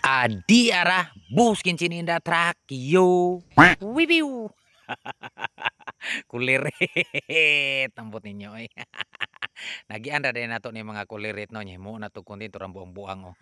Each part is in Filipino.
Adi arah buskin cininda trakyo. Wibiu. Kulirit tampot ninyo ay. Nagian ra din nato ni mga kulirit no nyemo na to kundi turang buang-buang oh.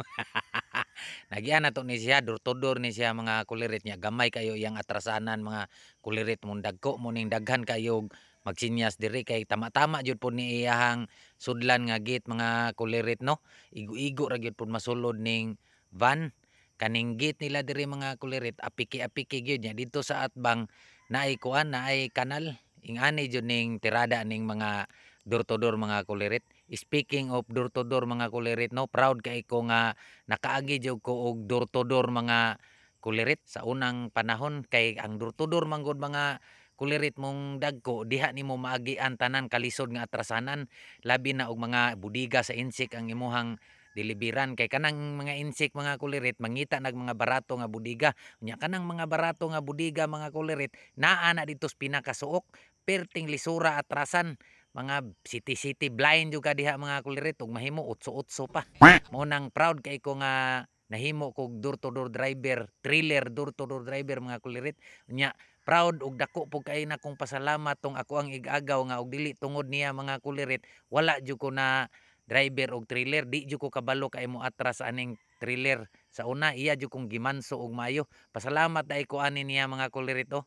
Nagian nato ni siya dur-tudor ni siya mga kulirit niya gamay kayo iyang atrasanan mga kulirit mong dagko mo ning daghan kayo magsinyas diri kay tama-tama jud po ni iyahang sudlan nga gate mga kulirit no. Igo-igo ra gyud pud masulod ning van kaning gate nila diri mga kulirit apiki-apiki gyud nya dito sa atbang naay kuan naay kanal ingani jud ning tirada ning mga door to door mga kulirit. Speaking of door to door mga kulirit no, proud kay ko nga nakaagi jud ko og door to door mga kulirit sa unang panahon kay ang door to door man gud mga kulirit mong dagko diha nimo maagian tanan kalisod nga atrasanan labi na og mga budiga sa insik ang imuhang diliberan kay kanang mga insik mga kulirit mangita nag mga barato nga budiga nya kanang mga barato nga budiga mga kulirit naa na dito sa pinakasuok perting lisura atrasan mga city-city blind jud ka diha mga kulirit ug mahimo utso-utso pa. Mo nang proud kay ko nga nahimo kog door to door driver, thriller door to door driver mga kulirit. Nya proud ug dako pug kay na kong pasalamat tong ako ang ig-agaw nga og dili tungod niya mga kulirit wala jud ko na driver og thriller di jud ko kabalo kay mo atras aning thriller sa una iya jud kong gimanso og maayo. Pasalamat dai ko ani niya mga kulirit oh.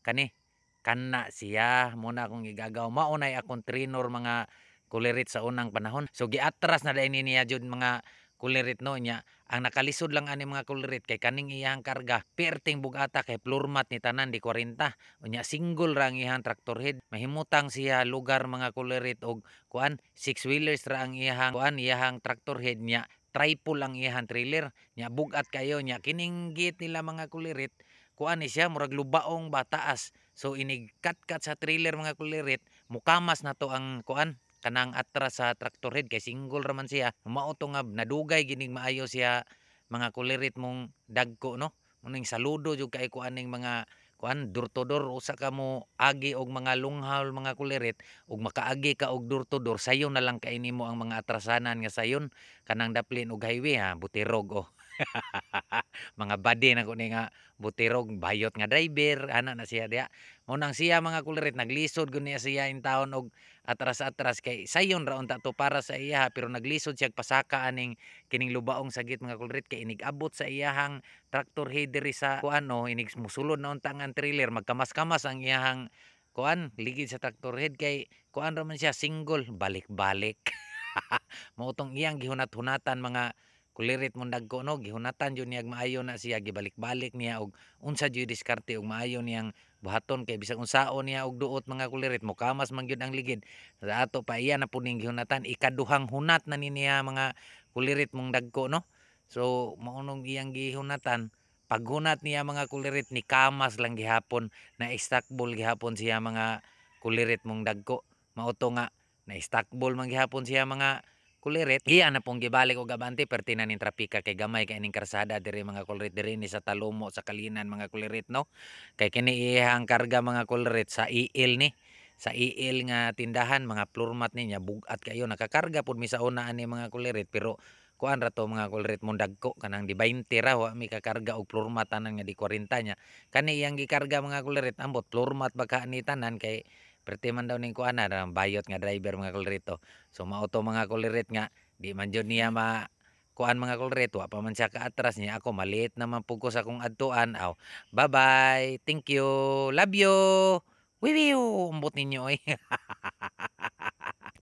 Kani kana siya muna akong igagaw maunay akong trainer mga kulirit sa unang panahon so giatras na dai niya jud mga kulirit no nya ang nakalisod lang ani mga kulirit kay kaning iyang karga perting bugata kay floor mat ni tanan di 40 unya single ra ang iyang tractor head mahimutang siya lugar mga kulirit og kuan six wheelers ra ang iyang kuan iyang tractor head nya triple ang iyang trailer nya bugat kayo nya kining gate nila mga kulirit kuan ni siya murag lubaong bataas. So inigkat-kat sa trailer mga kulirit, mukamas na to ang kuan kanang atras sa tractor head kay single raman siya. Mao to nga nadugay gining maayo siya mga kulirit mong dagko no. Muning saludo jud kay kuan ning mga kuan door to door usa ka mo agi og mga lunghaw mga kulirit ug makaagi ka og door to door sayon na lang kay nimo ang mga atrasanan nga sayon kanang daplin og highway ha butirog oh. Mga body na ko ni nga butirog bayot nga driver ana na siya diha mo nang siya mga kulirit naglisod gud niya siya in taon og atras-atras kay sayon ra unta to para sa iya pero naglisod siya pasaka aning kining lubaong sagit mga kulirit kay inig-abot sa iyahang tractor head diri sa kuano inig musulod na unta ang trailer magkamas-kamas ang iyahang kuan ligid sa tractor head kay kuan ra man siya single balik-balik mao tong iyang gihunat-hunatan mga kulirit mong dagko no gihunatan jud niya maayo na siya gibalik-balik niya og unsa jud diskarte og maayo niyang buhaton kay bisag unsaon niya og duot mga kulirit mokamas man gyud ang ligid sa ato pa iya na puning gihunatan ikaduhang hunat na ni niya mga kulirit mong dagko no so maunong iyang gihunatan paghunat niya mga kulirit ni kamas lang gihapon na istakbol gihapon siya mga kulirit mong dagko mao to nga na istakbol man gihapon siya mga kulirit iya na pong gibalik og abante perti na ning trapika kay gamay kay ning karsada diri mga kulirit diri ni sa Talumo sa Kalinan mga kulirit no kay kini iyang karga mga kulirit sa iil ni sa iil nga tindahan mga floor mat niya bugat kayo nakakarga pud mi sa una ani mga kulirit pero kuan ra to mga kulirit mong dagko kanang di 20 ra wa mi kakarga og floor mat tanan nga di 40 nya kani iyang gikarga mga kulirit ambot floor mat baka ni tanan kay perti man daw ning kuan na bayot nga driver mga kulirito. So mao to mga kulirit nga di man jud niya kuan mga kulirit wa pa man siya kaatras niya ako maliit naman pud ko sa akong adtuan. Aw, bye-bye. Thank you. Love you. Wiwiw. Umbot ninyo oy.